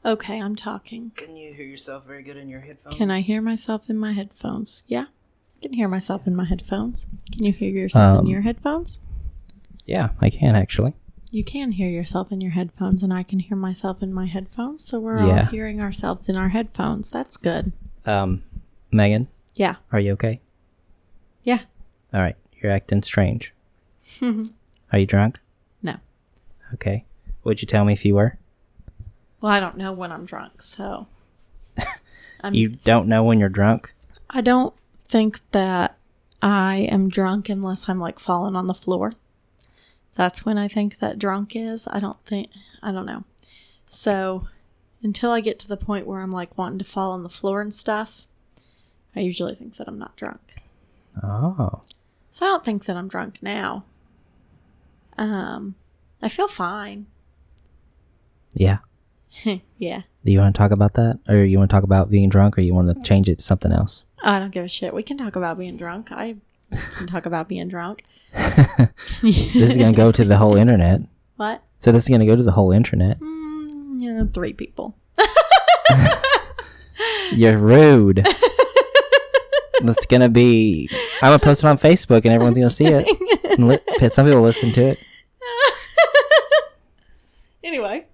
Okay, I'm talking. Can you hear yourself very good in your headphones? Can I hear myself in my headphones? Yeah, I can hear myself in my headphones. Can you hear yourself in your headphones? Yeah, I can actually. You can hear yourself in your headphones, and I can hear myself in my headphones, so we're all hearing ourselves in our headphones. That's good. Megan? Yeah. Are you okay? Yeah. All right, you're acting strange. Are you drunk? No. Okay. Would you tell me if you were? Well, I don't know when I'm drunk, so... You don't know when you're drunk? I don't think that I am drunk unless I'm, like, falling on the floor. That's when I think that drunk is. I don't know. So, until I get to the point where I'm, like, wanting to fall on the floor and stuff, I usually think that I'm not drunk. Oh. So, I don't think that I'm drunk now. I feel fine. Yeah. Yeah. Do you want to talk about that? Or you want to talk about being drunk, or you want to change it to something else? I don't give a shit. We can talk about being drunk. I can talk about being drunk. This is going to go to the whole internet. What? So this is going to go to the whole internet. Yeah, 3 people. You're rude. That's going to be... I'm going to post it on Facebook and everyone's going to see it. And some people listen to it. Anyway.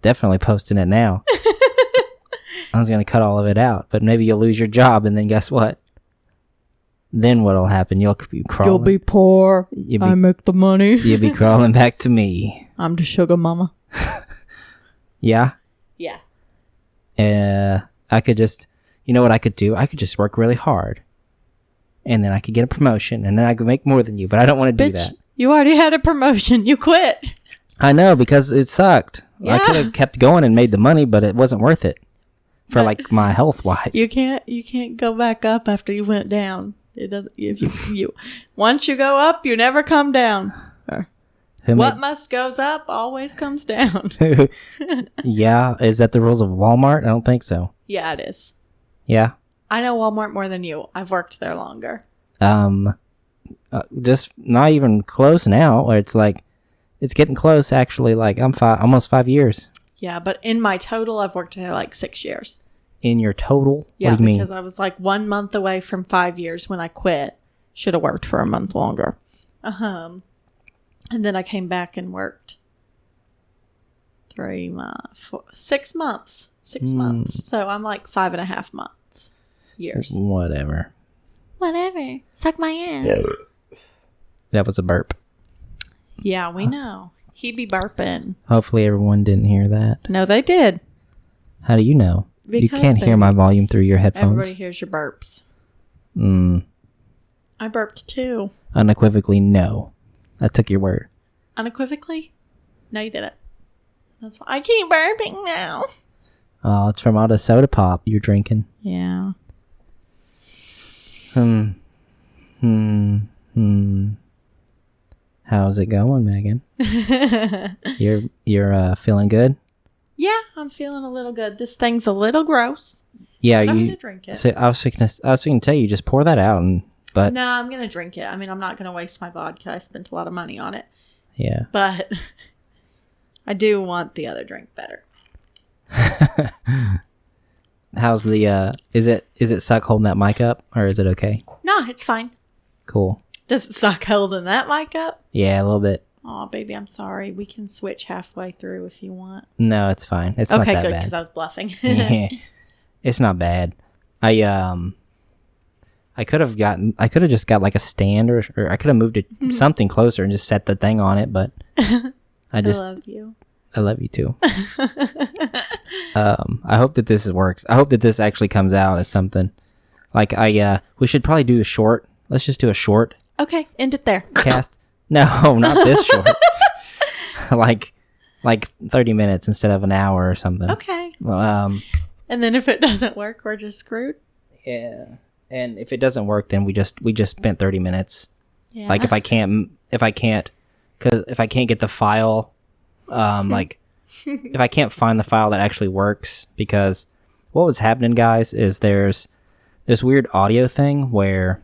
Definitely posting it now. I was going to cut all of it out, but maybe you'll lose your job, and then guess what? Then what'll happen? You'll be crawling. You'll be poor. I make the money. You'll be crawling back to me. I'm the sugar mama. Yeah? Yeah. I could just... You know what I could do? I could just work really hard. And then I could get a promotion, and then I could make more than you, but I don't want to do that. You already had a promotion. You quit. I know, because it sucked. Yeah. I could have kept going and made the money, but it wasn't worth it. For like my health wise. You can't go back up after you went down. It doesn't if you once you go up, you never come down. What must goes up always comes down. Yeah, is that the rules of Walmart? I don't think so. Yeah, it is. Yeah. I know Walmart more than you. I've worked there longer. Just not even close now. Or it's like it's getting close actually. Like I'm almost 5 years. Yeah, but in my total, I've worked there like 6 years. In your total? Yeah, what do you mean? Because I was like 1 month away from 5 years when I quit. Should have worked for a month longer. And then I came back and worked 6 months. 6 months. So I'm like 5.5 months. Years. Whatever. Suck my ass. That was a burp. Yeah, we know. He be burping. Hopefully everyone didn't hear that. No, they did. How do you know? Because you can't hear my volume through your headphones. Everybody hears your burps. I burped too. Unequivocally, no. I took your word. Unequivocally? No, you didn't. That's why I keep burping now. Oh, it's from all the soda pop you're drinking. Yeah. How's it going, Megan? You're feeling good? Yeah, I'm feeling a little good. This thing's a little gross. Yeah, I'm gonna drink it. So I was going to tell you, just pour that out, but no, I'm gonna drink it. I mean, I'm not gonna waste my vodka. I spent a lot of money on it. Yeah, but I do want the other drink better. How's the is it suck holding that mic up, or is it okay? No, it's fine. Cool. Does it suck holding that mic up? Yeah, a little bit. Oh, baby, I'm sorry. We can switch halfway through if you want. No, it's fine. It's not that bad. Okay, good, because I was bluffing. Yeah, it's not bad. I could have just got like a stand, or I could have moved it something closer and just set the thing on it, but I love you. I love you too. I hope that this works. I hope that this actually comes out as something. Like we should probably do a short. Let's just do a short. Okay, end it there. Cast. No, not this short. like 30 minutes instead of an hour or something. Okay. And then if it doesn't work, we're just screwed. Yeah. And if it doesn't work, then we just spent 30 minutes. Yeah. Like if I can't get the file, like if I can't find the file that actually works, because what was happening, guys, is there's this weird audio thing where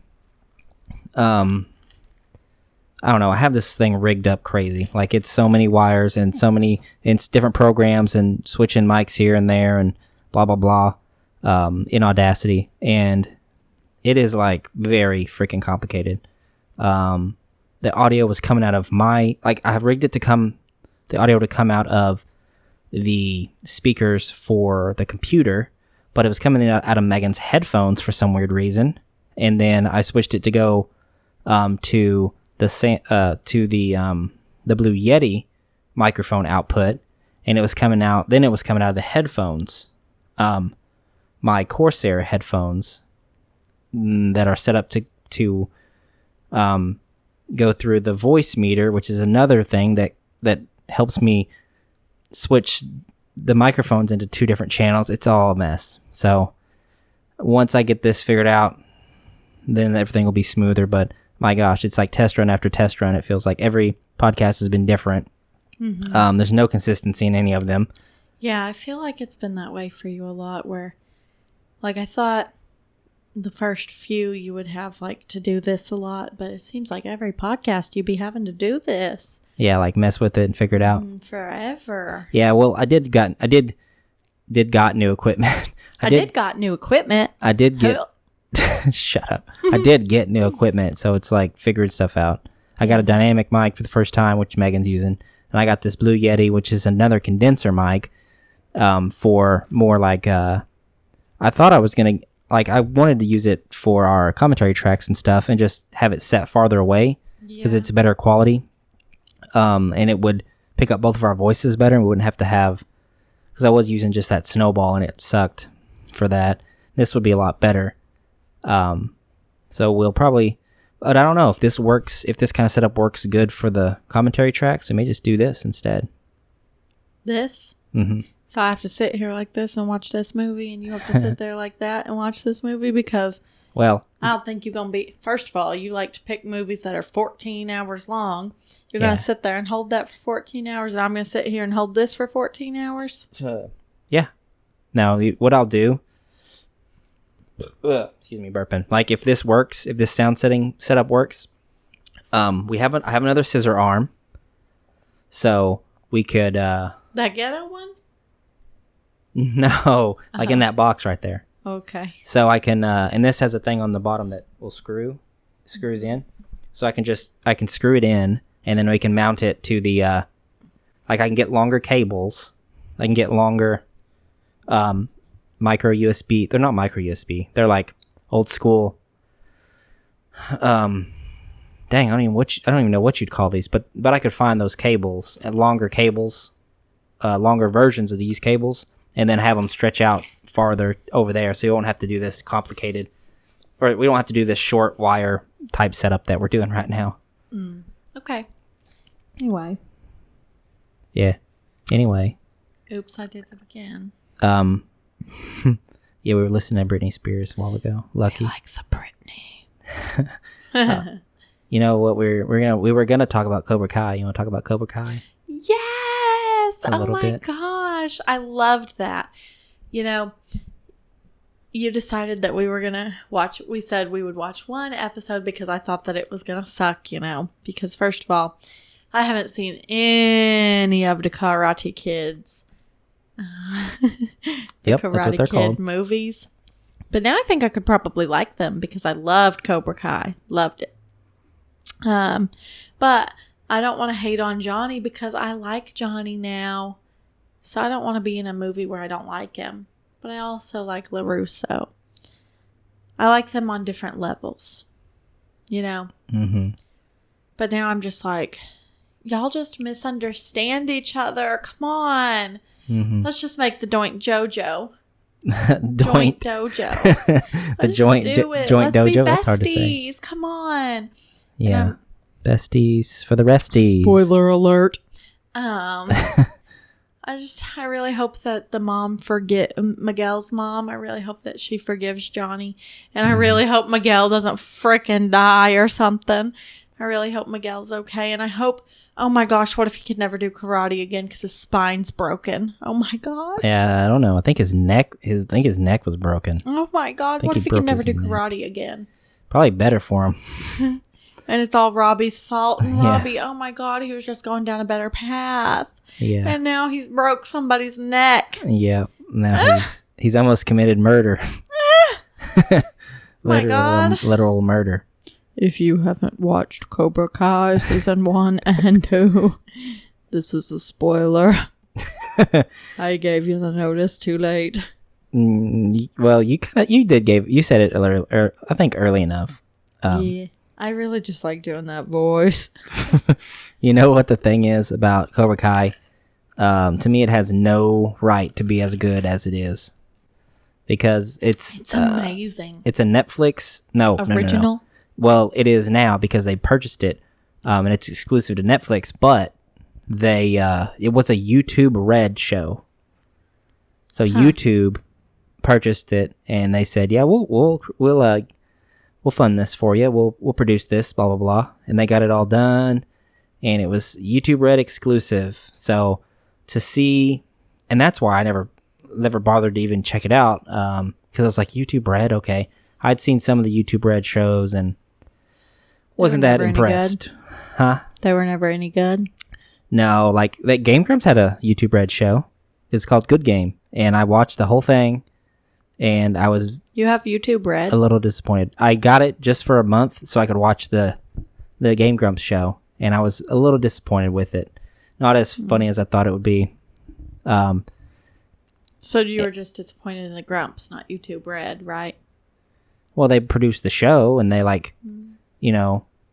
I don't know. I have this thing rigged up crazy. Like it's so many wires and so many, it's different programs and switching mics here and there and blah, blah, blah, in Audacity. And it is like very freaking complicated. The audio was coming out of I have rigged it the audio to come out of the speakers for the computer, but it was coming out of Megan's headphones for some weird reason. And then I switched it to go to the Blue Yeti microphone output, and it was coming out. Then it was coming out of the headphones, my Corsair headphones that are set up to go through the voice meter, which is another thing that helps me switch the microphones into 2 different channels. It's all a mess. So once I get this figured out, then everything will be smoother. But my gosh, it's like test run after test run. It feels like every podcast has been different. Mm-hmm. There's no consistency in any of them. Yeah, I feel like it's been that way for you a lot, where like I thought the first few you would have like to do this a lot, but it seems like every podcast you'd be having to do this. Yeah, like mess with it and figure it out. Forever. Yeah, well, I did got new equipment. I did got new equipment. I did get shut up. I did get new equipment, so it's like figuring stuff out. I got a dynamic mic for the first time, which Megan's using, and I got this Blue Yeti, which is another condenser mic, for more like I thought I was gonna I wanted to use it for our commentary tracks and stuff, and just have it set farther away because it's better quality. And it would pick up both of our voices better, and we wouldn't have to have, because I was using just that snowball and it sucked for that. This would be a lot better. So we'll probably, but I don't know if this works, if this kind of setup works good for the commentary tracks. We may just do this instead. This? Mm-hmm. So I have to sit here like this and watch this movie, and you have to sit there like that and watch this movie, because well, I don't think you're going to be... First of all, you like to pick movies that are 14 hours long. You're going to sit there and hold that for 14 hours, and I'm going to sit here and hold this for 14 hours? Yeah. Now, what I'll do... excuse me, burping. Like, if this works, if this sound setup works, I have another scissor arm. So, we could... That ghetto one? No. Like in that box right there. Okay. So I can, and this has a thing on the bottom that will screws in. So I can screw it in, and then we can mount it to the, I can get longer cables. I can get longer, micro USB. They're not micro USB. They're like old school, dang, I don't even know what you'd call these, but I could find those cables and longer cables, longer versions of these cables, and then have them stretch out farther over there, so you won't have to do this complicated, or we don't have to do this short wire type setup that we're doing right now. Okay. Anyway. Yeah. Anyway. Oops, I did it again. Yeah, we were listening to Britney Spears a while ago. Lucky. I like the Britney. You know what? We were gonna talk about Cobra Kai. You want to talk about Cobra Kai? Yes. Oh my gosh, I loved that. You know, you decided that we were going to watch, we said we would watch one episode because I thought that it was going to suck, you know, because first of all, I haven't seen any of the Karate Kids. Yep, Karate that's what they're Kid called. Movies. But now I think I could probably like them because I loved Cobra Kai. Loved it. But I don't want to hate on Johnny because I like Johnny now. So I don't want to be in a movie where I don't like him. But I also like LaRusso. I like them on different levels. You know? Mm-hmm. But now I'm just like, y'all just misunderstand each other. Come on. Mm-hmm. Let's just make the Doink Jojo. Joint Dojo. The joint Let's dojo. Be besties. That's hard to say. Come on. Yeah. Besties for the resties. Spoiler alert. I really hope that the mom Miguel's mom, I really hope that she forgives Johnny. And I really hope Miguel doesn't frickin' die or something. I really hope Miguel's okay. And I hope, oh my gosh, what if he could never do karate again because his spine's broken? Oh my God. Yeah, I don't know. I think his neck was broken. Oh my God. What if he could never do karate again? Probably better for him. And it's all Robbie's fault. And Yeah. Robbie, oh my God, he was just going down a better path. Yeah. And now he's broke somebody's neck. Yeah. Now he's almost committed murder. My God. Literal murder. If you haven't watched Cobra Kai season 1 and 2, this is a spoiler. I gave you the notice too late. Well, you said it earlier, I think early enough. Yeah. I really just like doing that voice. You know what the thing is about Cobra Kai? To me, it has no right to be as good as it is. Because it's amazing. It's a Netflix. No. Original? Well, it is now because they purchased it. And it's exclusive to Netflix. But it was a YouTube Red show. So YouTube purchased it and they said, yeah, we'll fund this for you. We'll produce this, blah, blah, blah. And they got it all done. And it was YouTube Red exclusive. So to see, and that's why I never bothered to even check it out. Because I was like, YouTube Red, okay. I'd seen some of the YouTube Red shows and wasn't that impressed. Huh? They were never any good? No, like that Game Grumps had a YouTube Red show. It's called Good Game. And I watched the whole thing. And I was... You have YouTube Red? A little disappointed. I got it just for a month so I could watch the Game Grumps show. And I was a little disappointed with it. Not as funny as I thought it would be. So you were just disappointed in the Grumps, not YouTube Red, right? Well, they produced the show and they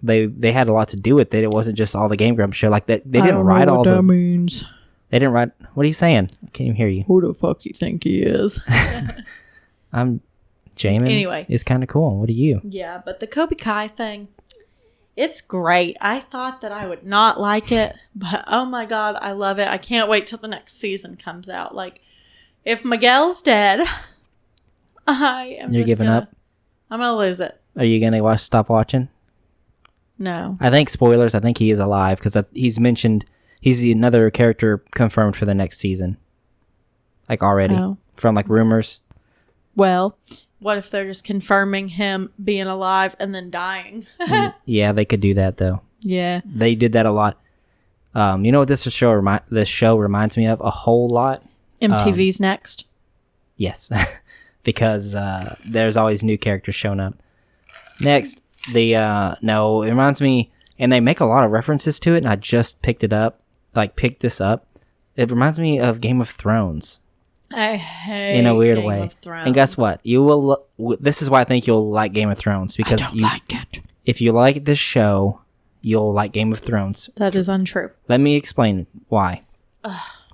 they had a lot to do with it. It wasn't just all the Game Grumps show. Like that, they didn't write all the... that means. They didn't write... What are you saying? I can't even hear you. Who the fuck you think he is? I'm... Jamin anyway, is kind of cool. What are you? Yeah, but the Cobra Kai thing, it's great. I thought that I would not like it, but oh my God, I love it. I can't wait till the next season comes out. Like, if Miguel's dead, You're giving up? I'm going to lose it. Are you going to stop watching? No. I think spoilers. I think he is alive because he's mentioned he's another character confirmed for the next season. Like already. Oh. From like rumors. Well, what if they're just confirming him being alive and then dying? Yeah, they could do that though. Yeah. They did that a lot. You know what this show reminds me of a whole lot? MTV's Next. Yes. Because there's always new characters showing up. Next, it reminds me, and they make a lot of references to it, and I just picked this up. It reminds me of Game of Thrones. I hate in a weird Game way. of Thrones. And guess what? You will. This is why I think you'll like Game of Thrones because I don't like it. If you like this show, you'll like Game of Thrones. That is untrue. Let me explain why.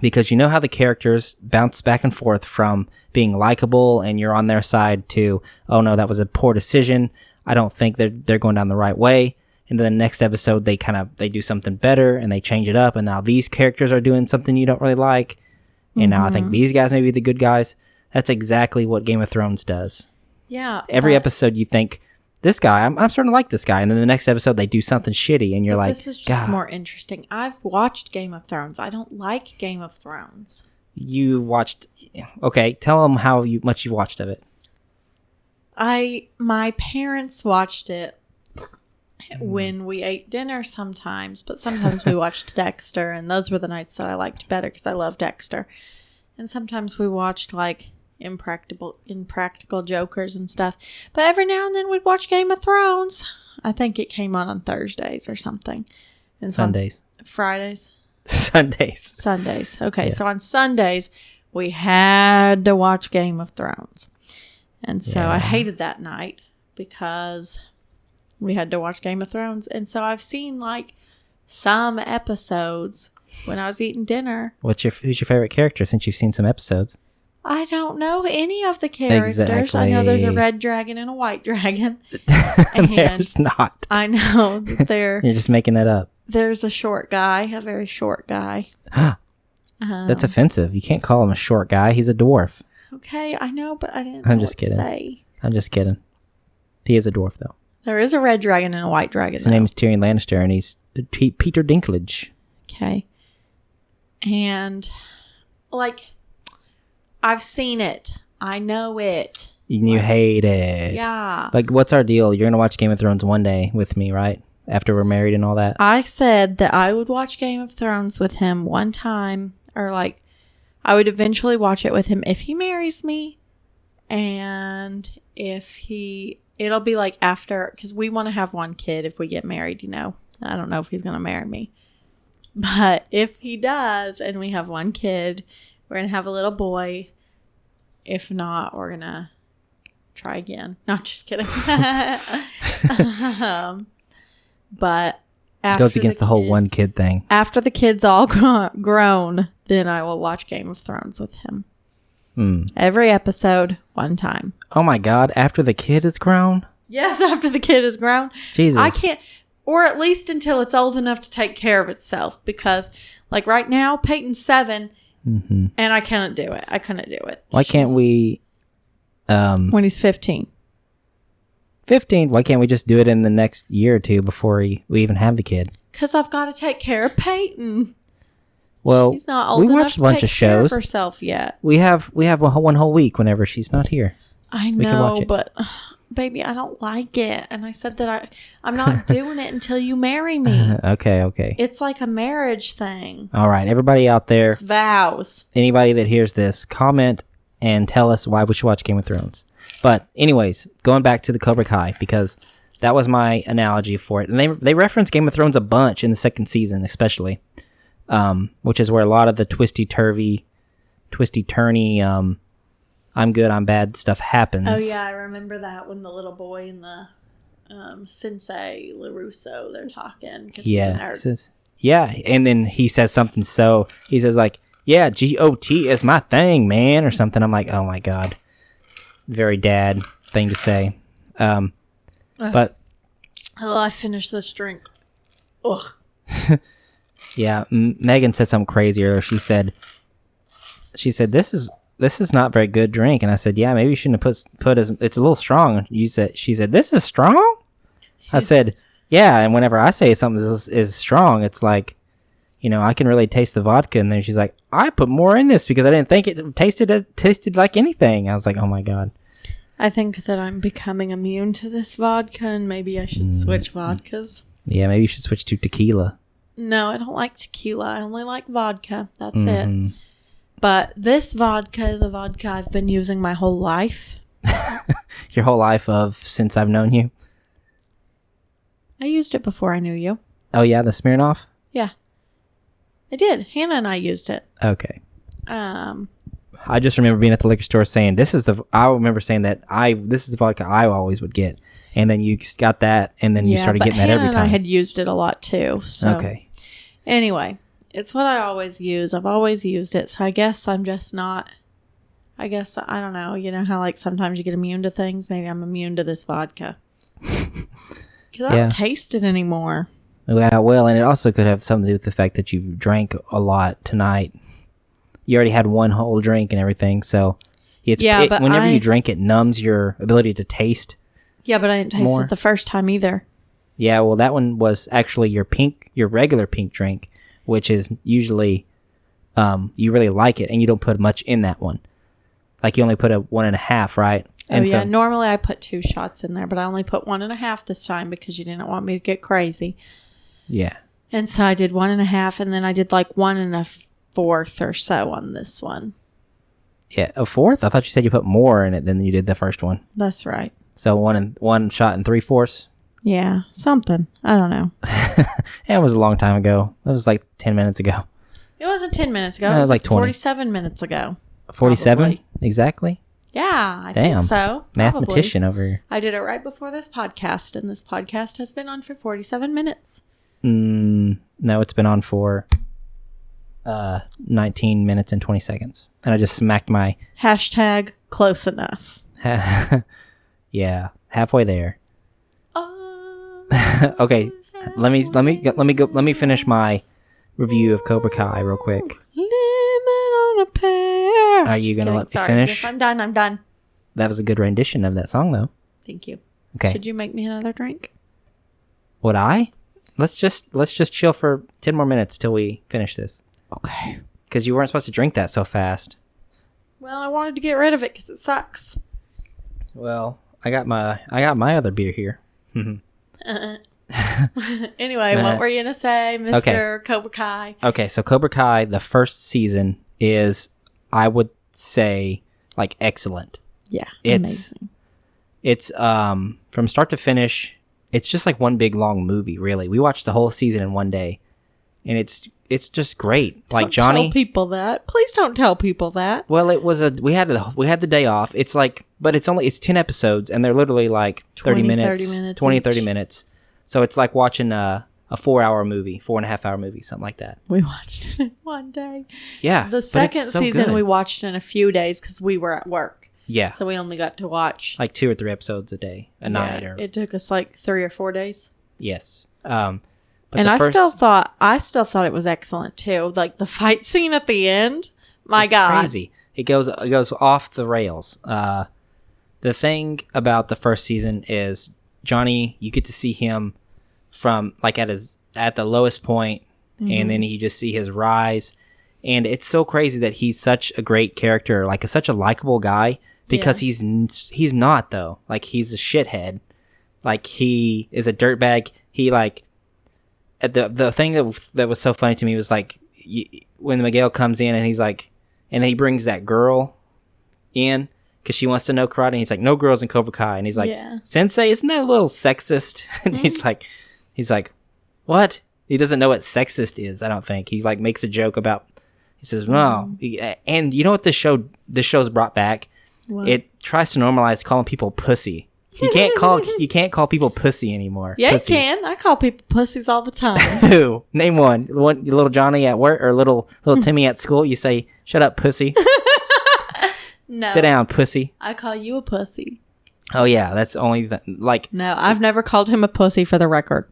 Because you know how the characters bounce back and forth from being likable and you're on their side to, oh no, that was a poor decision. I don't think they're going down the right way. And then the next episode, they do something better and they change it up. And now these characters are doing something you don't really like. And now I think these guys may be the good guys. That's exactly what Game of Thrones does. Yeah. Every episode you think, this guy, I'm starting to like this guy. And then the next episode they do something shitty and you're like, this is just more interesting. I've watched Game of Thrones. I don't like Game of Thrones. You watched, okay, tell them how much you've watched of it. My parents watched it when we ate dinner sometimes, but sometimes we watched Dexter, and those were the nights that I liked better because I love Dexter. And sometimes we watched like impractical jokers and stuff. But every now and then we'd watch Game of Thrones. I think it came on Thursdays or something. And Sundays. Fridays. Sundays. Okay, yeah. So on Sundays we had to watch Game of Thrones. And so I hated that night because we had to watch Game of Thrones. And so I've seen like some episodes when I was eating dinner. Who's your favorite character since you've seen some episodes? I don't know any of the characters. Exactly. I know there's a red dragon and a white dragon. There's not. I know that You're just making that up. There's a short guy, a very short guy. That's offensive. You can't call him a short guy. He's a dwarf. Okay, I know, but I didn't. I'm just kidding. I'm just kidding. He is a dwarf, though. There is a red dragon and a white dragon. His name is Tyrion Lannister, and he's Peter Dinklage. Okay. And, like, I've seen it. I know it. And you hate it. Yeah. Like, what's our deal? You're going to watch Game of Thrones one day with me, right? after we're married and all that? I said that I would watch Game of Thrones with him one time, or like I would eventually watch it with him if he marries me, and it'll be like after, because we want to have one kid if we get married, I don't know if he's going to marry me, but if he does and we have one kid, we're going to have a little boy. If not, we're going to try again. No, just kidding. But after Goes against the whole one kid thing. After the kid's all grown, then I will watch Game of Thrones with him. Every episode, one time. Oh my God! After the kid is grown? Yes, after the kid is grown. Jesus. I can't, or at least until it's old enough to take care of itself. Because, like right now, Peyton's 7, and I couldn't do it. Why can't we? When he's 15. 15? Why can't we just do it in the next year or two before we even have the kid? Because I've got to take care of Peyton. Well, she's not old enough watched to a bunch take of shows. Care of herself yet. We have one whole week whenever she's not here. I know, but baby, I don't like it. And I said that I'm not doing it until you marry me. Okay. It's like a marriage thing. All right, everybody out there. It's vows. Anybody that hears this, comment and tell us why we should watch Game of Thrones. But anyways, going back to the Cobra Kai, because that was my analogy for it. And they reference Game of Thrones a bunch in the second season, especially. Which is where a lot of the twisty-turny, I'm good, I'm bad stuff happens. Oh, yeah, I remember that when the little boy and the Sensei LaRusso, they're talking. Because he's a nerd. And then he says something he says like, yeah, GOT is my thing, man, or something. I'm like, oh my God. Very dad thing to say. But. Oh, I finished this drink. Ugh. Yeah, Megan said something crazy earlier. She said, this is not very good drink. And I said, yeah, maybe you shouldn't have put it's a little strong. She said, this is strong? I said, yeah, and whenever I say something is strong, it's like, I can really taste the vodka. And then she's like, I put more in this because I didn't think it tasted like anything. I was like, oh my God. I think that I'm becoming immune to this vodka, and maybe I should switch vodkas. Yeah, maybe you should switch to tequila. No, I don't like tequila. I only like vodka. That's it. But this vodka is a vodka I've been using my whole life. Your whole life since I've known you? I used it before I knew you. Oh, yeah? The Smirnoff? Yeah. I did. Hannah and I used it. Okay. I just remember being at the liquor store saying, this is the vodka I always would get. And then you got that, and then you started getting that every time. Hannah and I had used it a lot too. So. Okay. Anyway, it's what I always use. I've always used it. So I guess I'm just not, I don't know. You know how like sometimes you get immune to things? Maybe I'm immune to this vodka. Because I don't taste it anymore. Well, and it also could have something to do with the fact that you drank a lot tonight. You already had one whole drink and everything, so but whenever you drink, it numbs your ability to taste. Yeah, but I didn't taste it the first time either. Yeah, well, that one was actually your regular pink drink, which is usually you really like it, and you don't put much in that one. Like you only put a 1.5, right? And so, normally I put 2 shots in there, but I only put 1.5 this time because you didn't want me to get crazy. Yeah. And so I did 1.5, and then I did like 1 1/4 or so on this one. Yeah, 1/4? I thought you said you put more in it than you did the first one. That's right. So 1 shot and 3/4? Yeah, something. I don't know. It was a long time ago. It was like 10 minutes ago. It wasn't 10 minutes ago. No, it was like 20. 47 minutes ago. 47? Exactly? Yeah, I think so. Mathematician over here. I did it right before this podcast, and this podcast has been on for 47 minutes. No, it's been on for 19 minutes and 20 seconds. And I just smacked my... Hashtag close enough. Yeah, halfway there. Okay, let me finish my review of Cobra Kai real quick. Living on a pear. Are you gonna let me finish? Yes, I'm done. That was a good rendition of that song, though. Thank you. Okay. Should you make me another drink? Would I? Let's just chill for 10 more minutes till we finish this. Okay. Because you weren't supposed to drink that so fast. Well, I wanted to get rid of it because it sucks. Well, I got my other beer here. Anyway, what were you going to say, Mr. Cobra Kai? Okay, so Cobra Kai, the first season is, I would say, like, excellent. Yeah, amazing. It's from start to finish, it's just like one big long movie, really. We watched the whole season in one day, and it's just great. Don't like Johnny, tell people that. Please don't tell people that. Well, it was we had the day off. It's like, but it's 10 episodes, and they're literally like 30 minutes 30 minutes. So it's like watching a 4-hour movie, 4.5-hour movie, something like that. We watched it in one day. Yeah. The second season we watched in a few days because we were at work. Yeah. So we only got to watch like 2 or 3 episodes a day, a night. It took us like 3 or 4 days. Yes. But I still thought it was excellent too. Like the fight scene at the end. My God. Crazy. It goes off the rails. The thing about the first season is Johnny, you get to see him from like at the lowest point, and then you just see his rise. And it's so crazy that he's such a great character, like such a likable guy, because he's not though. Like he's a shithead. Like he is a dirtbag. He like the thing that was so funny to me was like when Miguel comes in and he's like, and then he brings that girl in because she wants to know karate, and he's like, no girls in Cobra Kai, and he's like, Sensei, isn't that a little sexist? And he's like, what? He doesn't know what sexist is. I don't think. He like makes a joke about. He says, no. And you know what this show's brought back? What? It tries to normalize calling people pussy. You can't call people pussy anymore. Yeah, pussies. You can. I call people pussies all the time. Who? Name one. Little Johnny at work or little Timmy at school. You say, "Shut up, pussy." No. Sit down, pussy. I call you a pussy. Oh yeah, that's only like. No, I've never called him a pussy. For the record.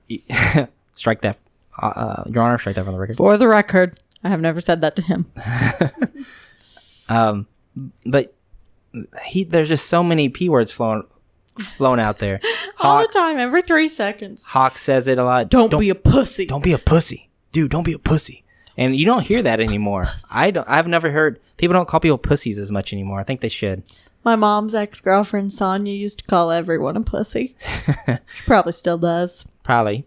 Strike that, Your Honor. Strike that from the record. For the record, I have never said that to him. But there's just so many P words flown out there. All the time, every 3 seconds. Hawk says it a lot. Don't be a pussy. Don't be a pussy. Dude, don't be a pussy. And you don't hear that anymore. I've never heard, people don't call people pussies as much anymore. I think they should. My mom's ex-girlfriend, Sonia, used to call everyone a pussy. She probably still does. Probably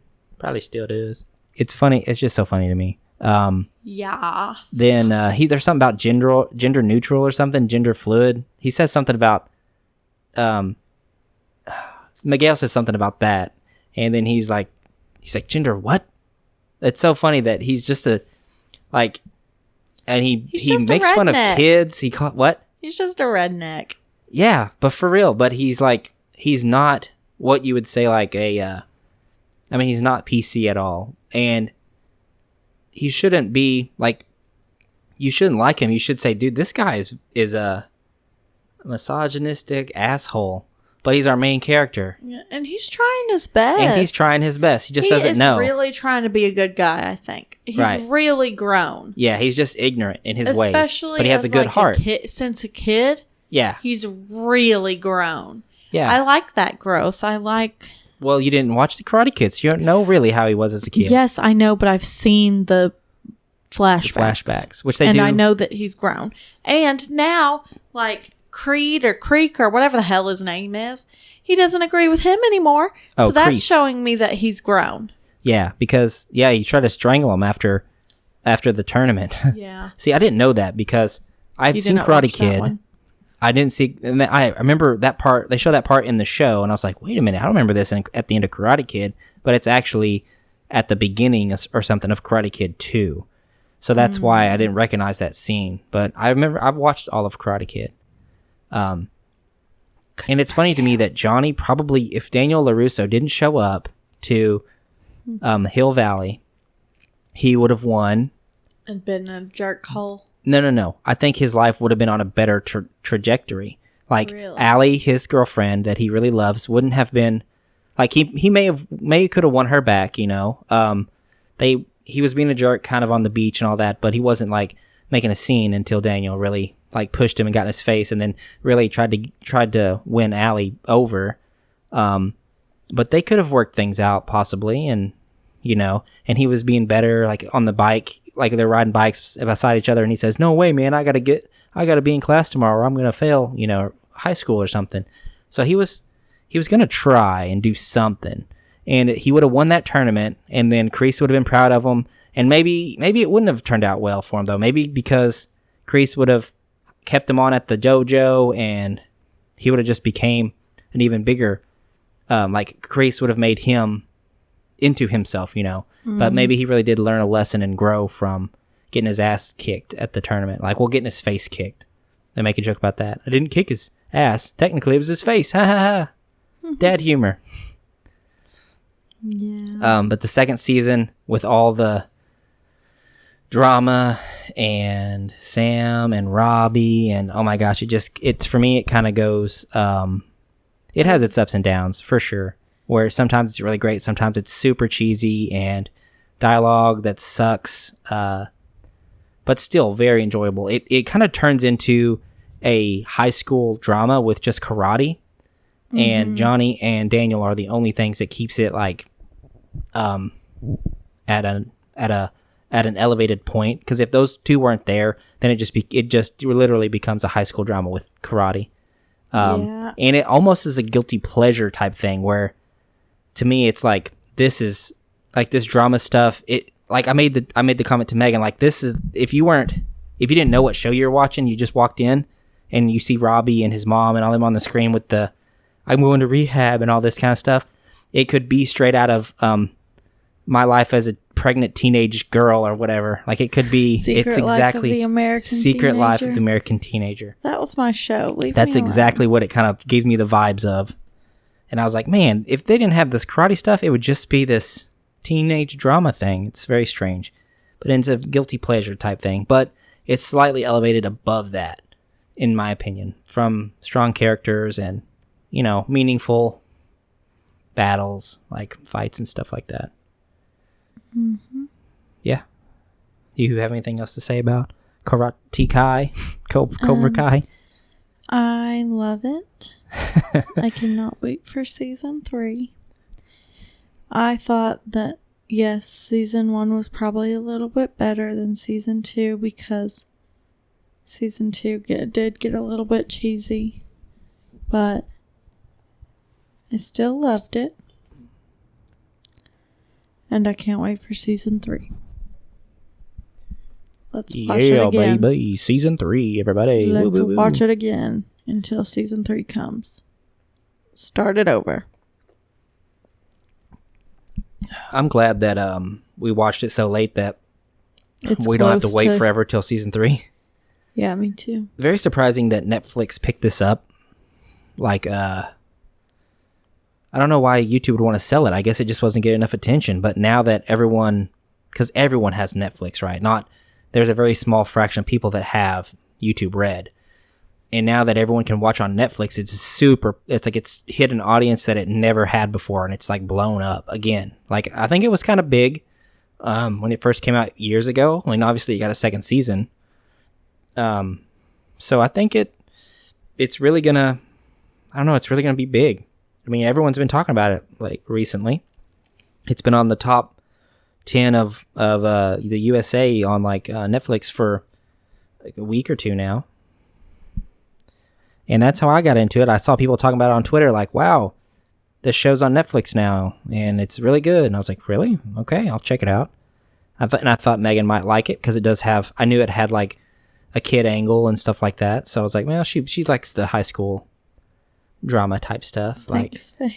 still does. It's funny. It's just so funny to me. Yeah. Then there's something about gender neutral or something, gender fluid. He says something about Miguel says something about that, and then he's like gender what? It's so funny that he's just a like, and he makes fun of kids. He called what? He's just a redneck. Yeah, but for real. But he's not what you would say like a. I mean, he's not PC at all, and he shouldn't be like. You shouldn't like him. You should say, dude, this guy is a misogynistic asshole. But he's our main character. Yeah, and he's trying his best. He just doesn't know. He's really trying to be a good guy, I think. He's really grown. Yeah, he's just ignorant in his ways. Especially but he has a good heart. Since a kid, yeah, he's really grown. Yeah. I like that growth. Well, you didn't watch The Karate Kid, so you don't know really how he was as a kid. Yes, I know, but I've seen the flashbacks. Which they do. And I know that he's grown. And now, like Creed or Creek or whatever the hell his name is, he doesn't agree with him anymore. So that's showing me that he's grown. Yeah, because he tried to strangle him after the tournament. Yeah. See, I didn't know that because I've seen Karate Kid. I didn't see, and then I remember that part. They show that part in the show, and I was like, "Wait a minute, I don't remember this at the end of Karate Kid." But it's actually at the beginning or something of Karate Kid 2. So that's why I didn't recognize that scene. But I remember I've watched all of Karate Kid. And it's funny to me that Johnny probably, if Daniel LaRusso didn't show up to Hill Valley, he would have won. And been a jerk hole. No. I think his life would have been on a better trajectory. Like, really? Allie, his girlfriend that he really loves, wouldn't have been... Like, he could have won her back, you know. He was being a jerk kind of on the beach and all that, but he wasn't, like, making a scene until Daniel really... like pushed him and got in his face, and then really tried to win Allie over. But they could have worked things out possibly, and you know, and he was being better like on the bike, like they're riding bikes beside each other, and he says, "No way, man, I gotta be in class tomorrow, or I'm gonna fail, you know, high school or something." So he was gonna try and do something, and he would have won that tournament, and then Kreese would have been proud of him. And maybe it wouldn't have turned out well for him, though. Maybe because Kreese would have kept him on at the dojo, and he would have just became an even bigger, like Kreese would have made him into himself, you know. But maybe he really did learn a lesson and grow from getting his ass kicked at the tournament. Like, getting his face kicked. They make a joke about that. I didn't kick his ass. Technically, it was his face. Ha ha ha. Dad humor. Yeah. But the second season, with all the drama and Sam and Robbie, and oh my gosh, it's for me, it kind of goes, it has its ups and downs for sure, where sometimes it's really great, sometimes it's super cheesy and dialogue that sucks, but still very enjoyable. It kind of turns into a high school drama with just karate, and Johnny and Daniel are the only things that keeps it like at an elevated point, because if those two weren't there, then it just literally becomes a high school drama with karate. And it almost is a guilty pleasure type thing, where to me it's like, this is like this drama stuff. It, like, I made the comment to Megan, like, this is, if you didn't know what show you were watching, you just walked in and you see Robbie and his mom and all them on the screen with the I'm going to rehab and all this kind of stuff, it could be straight out of My Life as a Pregnant Teenage Girl or whatever. Like, it could be, Secret Life of the American Secret Life of Teenager. the American Teenager. That was my show. That's exactly what it kind of gave me the vibes of. And I was like, man, if they didn't have this karate stuff, it would just be this teenage drama thing. It's very strange. But it's a guilty pleasure type thing. But it's slightly elevated above that, in my opinion, from strong characters and, you know, meaningful battles, like fights and stuff like that. Yeah. Do you have anything else to say about Karate Kai? Cobra Kai? I love it. I cannot wait for season 3. I thought that, yes, season 1 was probably a little bit better than season 2, because season 2 did get a little bit cheesy, but I still loved it. And I can't wait for season 3. Let's watch it again. Yeah, baby. Season 3, everybody. Let's watch it again until season 3 comes. Start it over. I'm glad that we watched it so late that we don't have to wait forever till season 3. Yeah, me too. Very surprising that Netflix picked this up. Like, I don't know why YouTube would want to sell it. I guess it just wasn't getting enough attention. But now that because everyone has Netflix, right? There's a very small fraction of people that have YouTube Red. And now that everyone can watch on Netflix, it's like it's hit an audience that it never had before, and it's like blown up again. Like, I think it was kind of big when it first came out years ago. I mean, obviously, you got a second season. So I think it's really gonna, I don't know, it's really gonna be big. I mean, everyone's been talking about it like recently. It's been on the top 10 of the USA on like Netflix for like a week or two now. And that's how I got into it. I saw people talking about it on Twitter, like, wow, this show's on Netflix now, and it's really good. And I was like, really? Okay, I'll check it out. I thought Megan might like it, because it does have, I knew it had like a kid angle and stuff like that. So I was like, well, she likes the high school drama type stuff. Thanks, babe.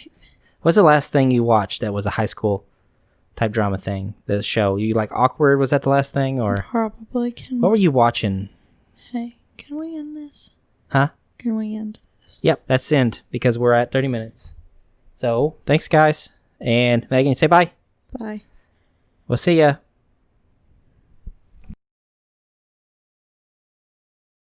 What's the last thing you watched that was a high school type drama thing? The show you like, Awkward? Was that the last thing, or probably? What were you watching? Hey, can we end this? Huh? Can we end this? Yep, that's end, because we're at 30 minutes. So thanks, guys, and Megan, say bye. Bye. We'll see ya.